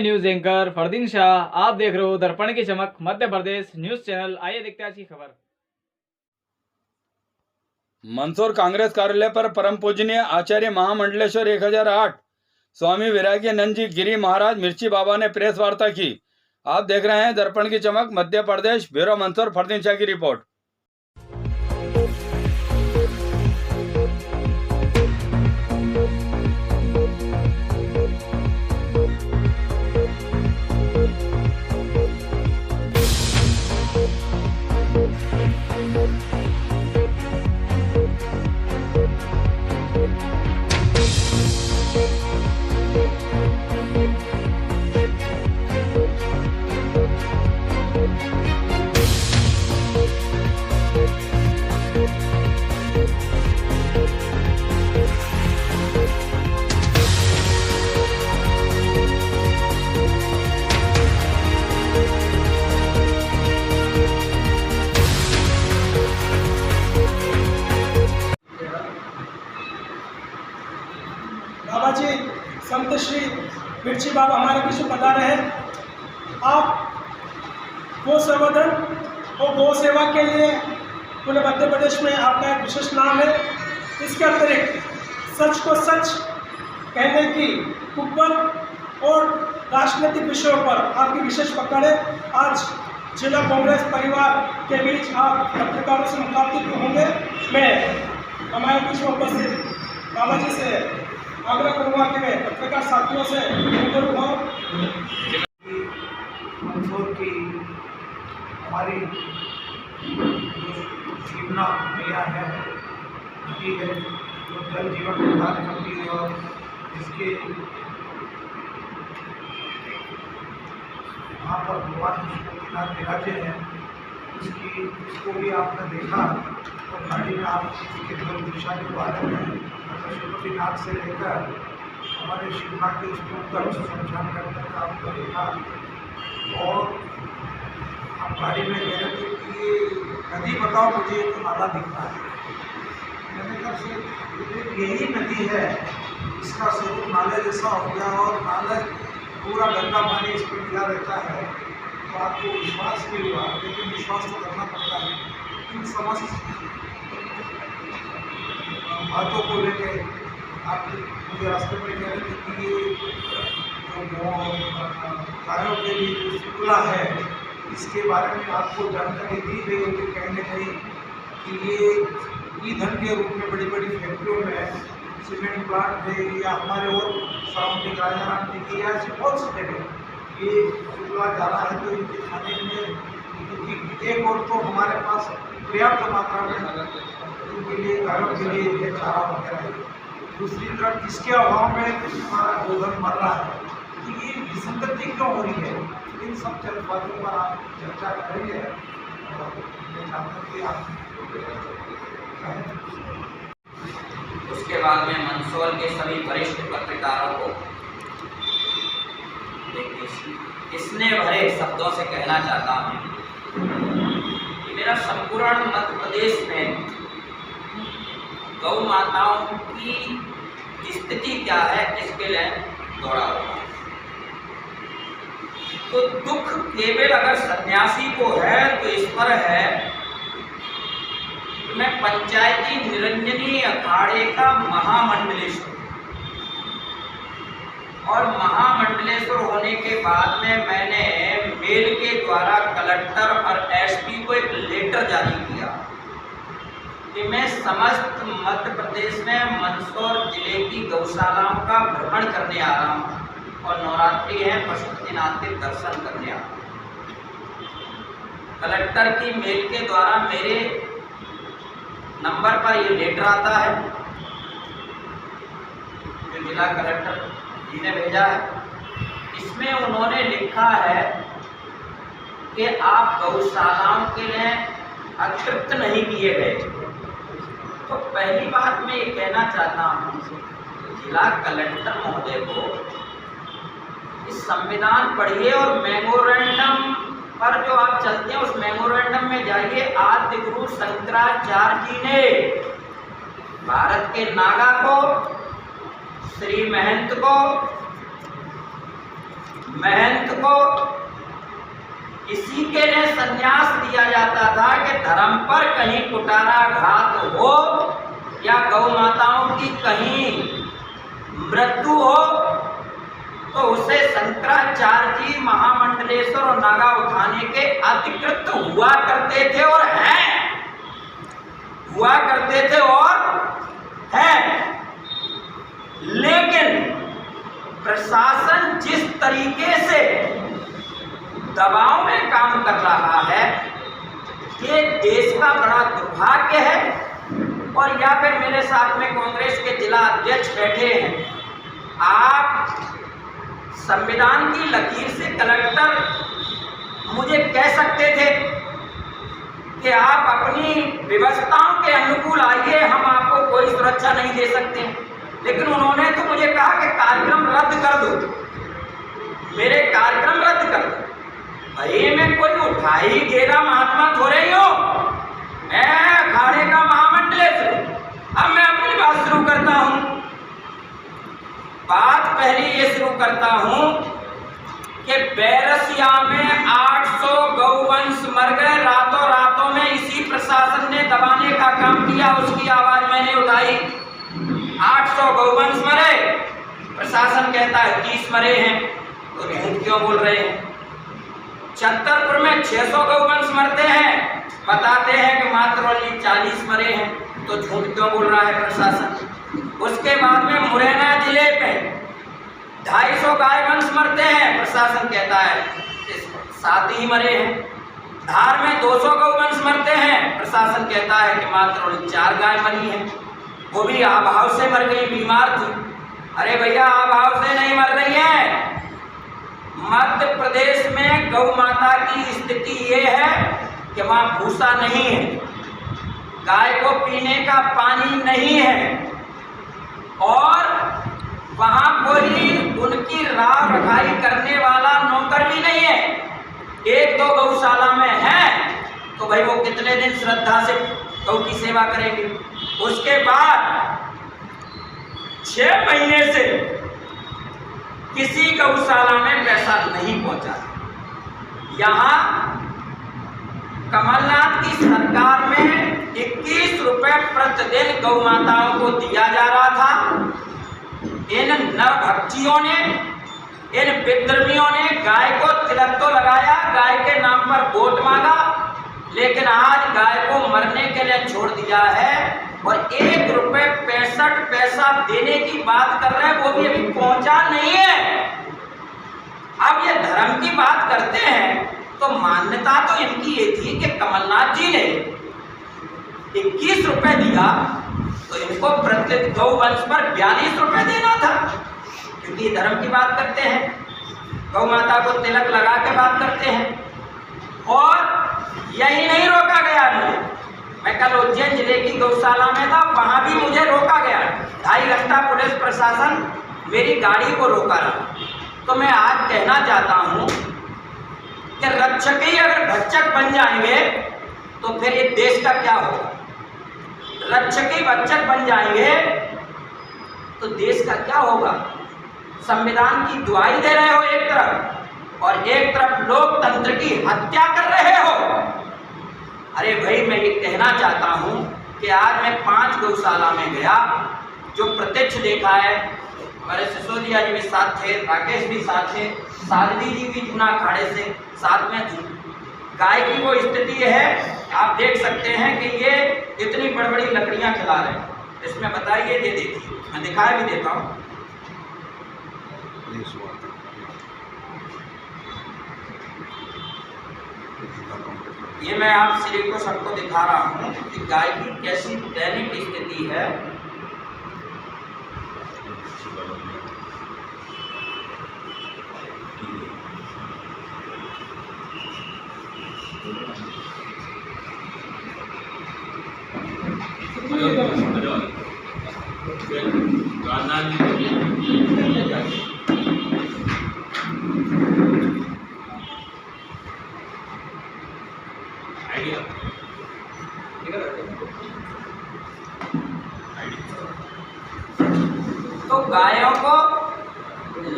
मैं news anchor Fardeen Shah, आप देख रहे हो दर्पण की चमक मध्य प्रदेश न्यूज चैनल। आइए देखते हैं आज की खबर। मंदसौर कांग्रेस कार्यालय पर परम पूजनीय आचार्य महामंडलेश्वर 1008 स्वामी वैराग्यानंद जी गिरी महाराज मिर्ची बाबा ने प्रेस वार्ता की। आप देख रहे हैं दर्पण की चमक मध्य प्रदेश। ब्यूरो मंदसौर, फरदीन शाह की रिपोर्ट। बाबा जी संत श्री मिर्ची बाबा हमारे बीच में पधारे हैं। आप गौ संवर्धन और गौ सेवा के लिए पूरे मध्य प्रदेश में आपका एक विशेष नाम है। इसके अतिरिक्त सच को सच कहने की कुव्वत और राजनीतिक विषयों पर आपकी विशेष पकड़ है। आज जिला कांग्रेस परिवार के बीच आप पत्रकारों से मुखातिब होंगे। मैं हमारे बीच में उपस्थित बाबा जी से आग्रह करूँगा कि मैं पत्रकार साथियों से रूबरू हूँ। मंदसौर की हमारी जीवना मैया है, नदी है, जो जल जीवन प्रदान करती है और जिसके वहाँ पर भगवान विष्णुनाथ विराजे हैं, इसको भी आपने देखा। और गाड़ी में आप इसके धर्म दिशा के बारे में पशुपतिनाथ से लेकर हमारे शिवना के उसके उत्तर से समझान करने का आपको देखा। और आप गाड़ी में कह रहे थे कि ये नदी बताओ मुझे, तो नाला दिखता है। मैंने कहा से यही नदी है, इसका स्वरूप नाले जैसा हो गया और नाले पूरा गंदा पानी इस पर मिला रहता है, तो आपको विश्वास नहीं हुआ। लेकिन विश्वास तो करना पड़ता है। इन समस्त बातों को लेकर आप मुझे रास्ते में कह रहे थे कि ये जो गायों के लिए जो शुक्ला है, इसके बारे में आपको जानकारी दी गई होगी कहीं न कहीं कि ये ईंधन के रूप में बड़ी बड़ी फैक्ट्रियों में सीमेंट प्लांट है या हमारे और सराउंडिंग राजस्थान की या ऐसी बहुत सी जगह ये शुक्ला जा रहा है। तो इनके खाने में एक और तो हमारे पास पर्याप्त मात्रा में उनके लिए गायों के लिए ये चारा वगैरह है। दूसरी तरफ इसके अभाव में हमारा गोधन मर रहा है, तो ये विसंगति क्यों हो रही है? इन सब बातों पर आप चर्चा करेंगे और मैं चाहता हूँ कि आप उसके बाद में मंदसौर के सभी वरिष्ठ पत्रकारों को इसने भरे शब्दों से कहना चाहता हूँ कि मेरा संपूर्ण मध्य प्रदेश में गौ माताओं की स्थिति क्या है इसके लिए दौड़ा हुआ। तो दुख केवल अगर सन्यासी को है तो इस पर है कि मैं पंचायती निरंजनी अखाड़े का महामंडलेश्वर और महामंडलेश्वर होने के बाद में मैंने मेल के द्वारा कलेक्टर और एसपी को एक लेटर जारी किया कि मैं समस्त मध्य प्रदेश में मंदसौर जिले की गौशालाओं का भ्रमण करने आ रहा हूँ और नवरात्रि है, पशुपतिनाथ के दर्शन करने आ रहा हूँ। कलेक्टर की मेल के द्वारा मेरे नंबर पर ये लेटर आता है जो जिला कलेक्टर जी ने भेजा है। इसमें उन्होंने लिखा है कि आप गौशालाओं के लिए अतृप्त नहीं किए गए। तो पहली बात मैं ये कहना चाहता हूँ जिला कलेक्टर महोदय को इस संविधान पढ़िए और मेमोरेंडम पर जो आप चलते हैं उस मेमोरेंडम में जाइए। आद्य गुरु शंकराचार्य जी ने भारत के नागा को, श्री महंत को महंत को इसी के लिए संन्यास दिया जाता था कि धर्म पर कहीं कुटाराघात हो या गौ माताओं की कहीं मृत्यु हो तो उसे शंकराचार्य जी महामंडलेश्वर और नागा उठाने के अधिकृत हुआ करते थे और हैं, हुआ करते थे और हैं। लेकिन प्रशासन जिस तरीके से दबाव में काम कर रहा है ये देश का बड़ा दुर्भाग्य है। और या फिर मेरे साथ में कांग्रेस के जिला अध्यक्ष बैठे हैं, आप संविधान की लकीर से कलेक्टर मुझे कह सकते थे कि आप अपनी व्यवस्थाओं के अनुकूल आइए, हम आपको कोई सुरक्षा नहीं दे सकते, लेकिन उन्होंने तो मुझे कहा कि कार्यक्रम रद्द कर दो, मेरे कार्यक्रम रद्द कर दो। भाई मैं कोई उठाई गेरा महात्मा थोड़े ही हूँ, मैं अखाड़े का महामंडलेश्वर। अब मैं अपनी बात शुरू करता हूँ। बात पहले ये शुरू करता हूँ कि बैरसिया में 800 गौवंश मर गए रातों रातों में, इसी प्रशासन ने दबाने का काम किया, उसकी आवाज मैंने उठाई। 800 गौवंश मरे, प्रशासन कहता है 30 मरे हैं, तो झूठ क्यों बोल रहे हैं? छतरपुर में 600 गौवंश मरते हैं, बताते हैं कि मात्र 40 मरे हैं, तो झूठ क्यों बोल रहा है प्रशासन? उसके बाद में मुरैना जिले में 250 गाय वंश मरते हैं, प्रशासन कहता है 7 ही मरे हैं। धार में 200 गौवंश मरते हैं, प्रशासन कहता है कि मात्र 4 गाय मरी हैं, वो भी अभाव से मर गई, बीमार थी। अरे भैया अभाव से नहीं मर रही है। मध्य प्रदेश में गौ माता की स्थिति ये है कि वहाँ भूसा नहीं है, गाय को पीने का पानी नहीं है और वहाँ कोई उनकी राह रखाई करने वाला नौकर भी नहीं है। 1-2 गौशाला में है तो भाई वो कितने दिन श्रद्धा से गौ की सेवा करेंगे। उसके बाद 6 महीने से किसी गौशाला में पैसा नहीं पहुंचा। यहाँ कमलनाथ की सरकार में 21 रुपए प्रतिदिन गौ माताओं को दिया जा रहा था। इन नरभक्षियों ने, इन विद्रोहियों ने गाय को तिलक तो लगाया, गाय के नाम पर वोट मांगा, लेकिन आज गाय को मरने के लिए छोड़ दिया है और 1 रुपए 65 पैसा देने की बात कर रहे हैं, वो भी अभी पहुंचा नहीं है। अब ये धर्म की बात करते हैं तो मान्यता तो इनकी ये थी कि कमलनाथ जी ने 21 रुपए दिया तो इनको प्रत्येक गौवंश पर 42 रुपए देना था, क्योंकि धर्म की बात करते हैं, गौ माता को तिलक लगा के बात करते हैं। और यही नहीं रोका गया मुझे, मैं कल उज्जैन जिले की गौशाला में था, वहां भी मुझे रोका गया। 2.5 घंटा पुलिस प्रशासन मेरी गाड़ी को रोका रहा। तो मैं आज कहना चाहता हूं कि रक्षक ही अगर भक्षक बन जाएंगे तो फिर ये देश का क्या होगा? रक्षक ही भक्षक बन जाएंगे तो देश का क्या होगा? संविधान की दुहाई दे रहे हो एक तरफ और एक तरफ लोकतंत्र की हत्या कर रहे हो। अरे भाई मैं ये कहना चाहता हूँ कि आज मैं 5 गौशाला में गया, जो प्रत्यक्ष देखा है, हमारे सिसोदिया जी भी साथ थे, राकेश भी साथ थे, साध्वी जी भी जूना अखाड़े से साथ में थी। गाय की वो स्थिति है, आप देख सकते हैं कि ये इतनी बड़ी बड़ी लकड़ियाँ खिला रहे हैं। इसमें बताइए, ये देखिए, मैं दिखाई भी देता हूँ। ये मैं आप श्री को सबको दिखा रहा हूँ कि गाय की कैसी दैनिक स्थिति है। तो गायों को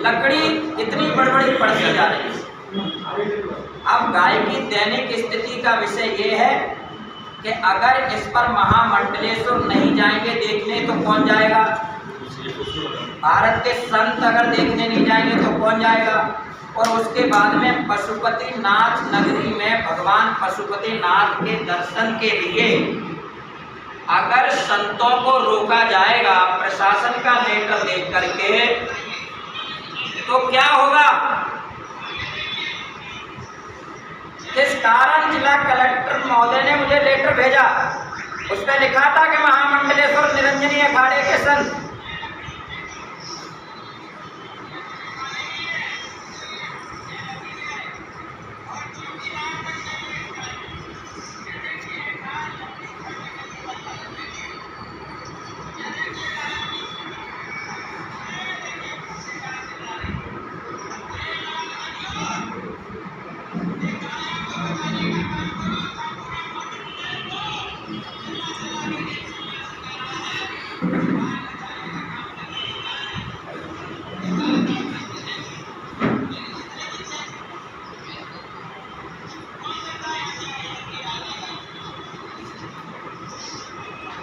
लकड़ी इतनी बड़ी पड़ती जा रही है। अब गाय की दैनिक स्थिति का विषय ये है कि अगर इस पर महामंडलेश्वर नहीं जाएंगे देखने तो कौन जाएगा? भारत के संत अगर देखने नहीं जाएंगे तो कौन जाएगा? और उसके बाद में पशुपतिनाथ नगरी में भगवान पशुपतिनाथ के दर्शन के लिए अगर संतों को रोका जाएगा प्रशासन का लेटर देख करके, तो क्या होगा? इस कारण जिला कलेक्टर महोदय ने मुझे लेटर भेजा, उस पर लिखा था कि महामंडलेश्वर निरंजनी अखाड़े के संत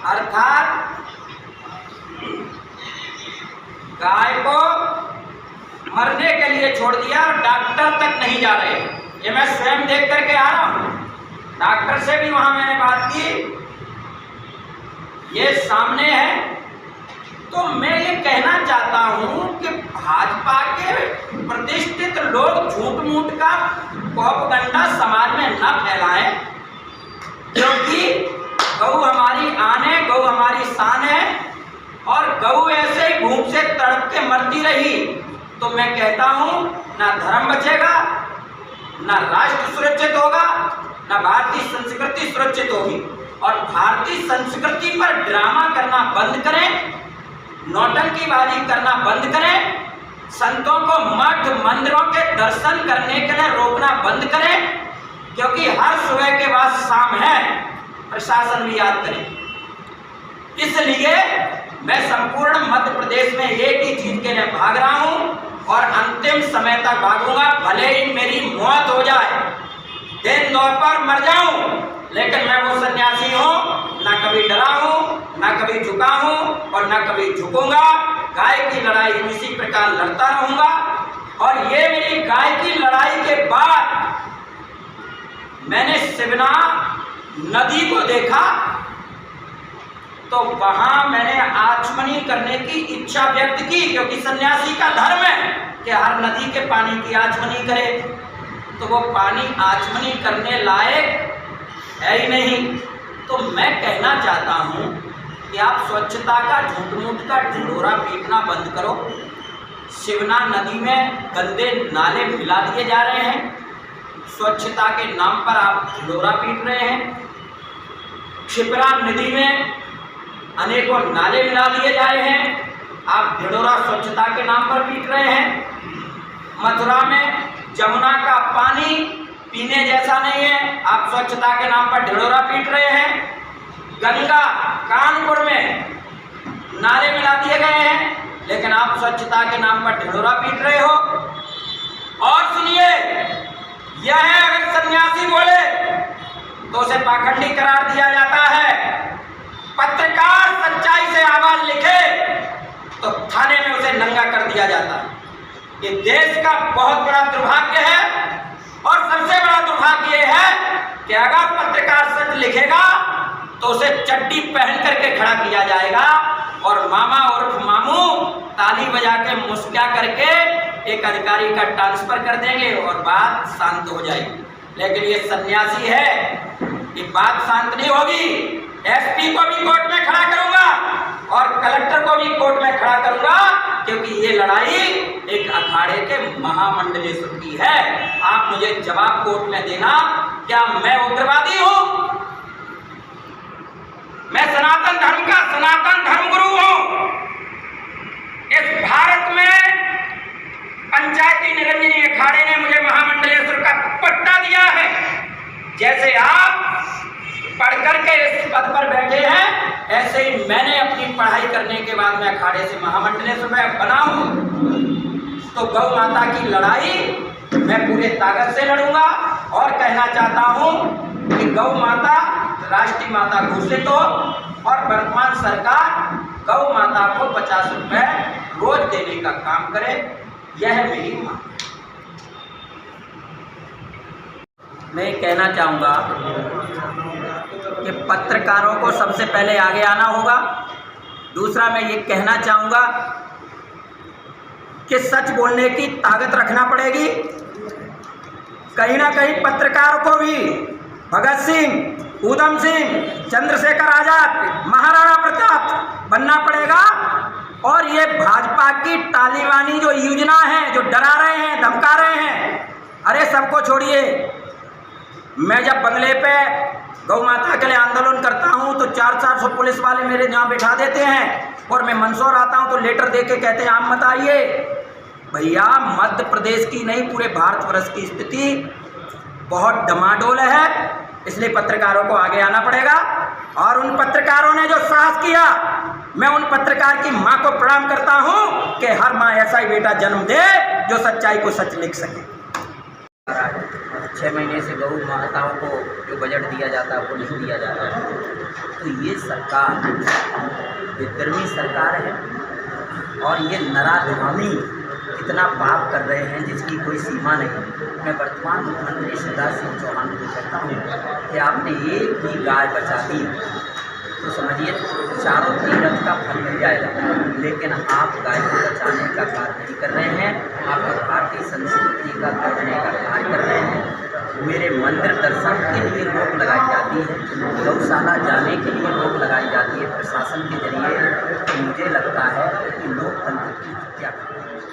अर्थात गाय को मरने के लिए छोड़ दिया और डॉक्टर तक नहीं जा रहे। ये मैं स्वयं देख करके आ रहा हूं, डॉक्टर से भी वहां मैंने बात की, ये सामने है। तो मैं ये कहना चाहता हूं कि भाजपा के प्रतिष्ठित लोग झूठ मूठ का प्रोपेगेंडा समाज में न फैलाएं, क्योंकि गऊ हमारी आन है, गऊ हमारी शान है, और गऊ ऐसे ही भूख से तड़प के मरती रही तो मैं कहता हूं ना धर्म बचेगा, ना राष्ट्र सुरक्षित होगा, ना भारतीय संस्कृति सुरक्षित होगी। और भारतीय संस्कृति पर ड्रामा करना बंद करें, नौटंकीबाजी करना बंद करें, संतों को मठ मंदिरों के दर्शन करने के लिए रोकना बंद करें, क्योंकि हर सुबह के बाद शाम है, प्रशासन भी याद करे। इसलिए मैं संपूर्ण मध्य प्रदेश में एक ही चीज के लिए भाग रहा हूं और अंतिम समय तक भागूंगा, भले ही मेरी मौत हो जाए, दिन दोपहर मर जाऊं, लेकिन मैं वो सन्यासी हूं, ना कभी डरा हूं, ना कभी झुका हूं और ना कभी झुकूंगा। गाय की लड़ाई इसी प्रकार लड़ता रहूंगा। और ये मेरी गाय की लड़ाई के बाद मैंने शिवना नदी को देखा तो वहां मैंने आचमनी करने की इच्छा व्यक्त की, क्योंकि सन्यासी का धर्म है कि हर नदी के पानी की आचमनी करे। तो वो पानी आचमनी करने लायक है ही नहीं। तो मैं कहना चाहता हूं कि आप स्वच्छता का झूठ मूठ का ढिंढोरा पीटना बंद करो। शिवना नदी में गंदे नाले मिला दिए जा रहे हैं, स्वच्छता के नाम पर आप ढिंढोरा पीट रहे हैं। क्षिप्रा नदी में अनेकों नाले मिला दिए जा रहे हैं, आप ढिंढोरा स्वच्छता के नाम पर पीट रहे हैं। मथुरा में जमुना का पानी पीने जैसा नहीं है, आप स्वच्छता के नाम पर ढिंढोरा पीट रहे हैं। गंगा कानपुर में नाले मिला दिए गए हैं, लेकिन आप स्वच्छता के नाम पर ढिंढोरा पीट रहे हो। और सुनिए, यह है अगर सन्यासी बोले तो उसे पाखंडी करार दिया जाता है। पत्रकार सच्चाई से आवाज लिखे तो थाने में उसे नंगा कर दिया जाता है। ये देश का बहुत बड़ा दुर्भाग्य है। और सबसे बड़ा दुर्भाग्य यह है कि अगर पत्रकार सच लिखेगा तो उसे चड्डी पहन करके खड़ा किया जाएगा और मामा उर्फ मामू ताली बजा के मुस्कुरा करके एक अधिकारी का ट्रांसफर कर देंगे और बात शांत हो जाएगी। लेकिन ये सन्यासी है, ये बात शांत नहीं होगी। एसपी को भी कोर्ट में खड़ा करूंगा और कलेक्टर को भी कोर्ट में खड़ा करूंगा, क्योंकि ये लड़ाई एक अखाड़े के महामंडलेश्वर की है। आप मुझे जवाब कोर्ट में देना, क्या मैं उग्रवादी हूं? मैं सनातन धर्म का सनातन धर्मगुरु हूं। इस भारत में पंचायती निरंजनी अखाड़े ने मुझे महामंडलेश्वर का पट्टा दिया है। जैसे आप पढ़ करके इस पद पर बैठे हैं, ऐसे ही मैंने अपनी पढ़ाई करने के बाद में अखाड़े से महामंडलेश्वर में बना हूं। तो गौ माता की लड़ाई मैं पूरे ताकत से लड़ूंगा और कहना चाहता हूं कि गौ माता राष्ट्रीय माता घोषित हो और वर्तमान सरकार गौ माता को 50 रुपए रोज देने का काम करे। यह मेरी मांग है। मैं कहना चाहूँगा कि पत्रकारों को सबसे पहले आगे आना होगा। दूसरा मैं ये कहना चाहूँगा कि सच बोलने की ताकत रखना पड़ेगी। कहीं ना कहीं पत्रकारों को भी भगत सिंह, ऊधम सिंह, चंद्रशेखर आजाद, महाराणा प्रताप बनना पड़ेगा। और ये भाजपा की तालिबानी जो योजना है, जो डरा रहे हैं, धमका रहे हैं, अरे सबको छोड़िए। मैं जब बंगले पे गौ माता के लिए आंदोलन करता हूं तो 400 पुलिस वाले मेरे यहाँ बैठा देते हैं और मैं मंदसौर आता हूं तो लेटर दे के कहते हैं आप मत आइए। भैया, मध्य प्रदेश की नहीं पूरे भारतवर्ष की स्थिति बहुत डमाडोल है, इसलिए पत्रकारों को आगे आना पड़ेगा। और उन पत्रकारों ने जो साहस किया, मैं उन पत्रकार की मां को प्रणाम करता हूं कि हर मां ऐसा ही बेटा जन्म दे जो सच्चाई को सच लिख सके। 6 महीने से गौ माताओं को जो बजट दिया जाता है वो नहीं दिया जा रहा है। तो ये सरकार विद्रोही सरकार है और ये नराधमानी इतना पाप कर रहे हैं जिसकी कोई सीमा नहीं। मैं वर्तमान मुख्यमंत्री शिवराज सिंह चौहान को कहता हूँ कि आपने एक भी गाय बचा दी तो समझिए चारों तीरथ का फल मिल जाएगा, लेकिन आप गाय को बचाने का कार्य नहीं कर रहे हैं। आप भारतीय संस्कृति का करने का कार्य कर रहे हैं। मेरे मंदिर दर्शन के लिए रोक लगाई जाती है, गौशाला जाने के लिए रोक लगाई जाती है प्रशासन के जरिए। तो मुझे लगता है कि लोकतंत्र की हत्या कर रहे हैं।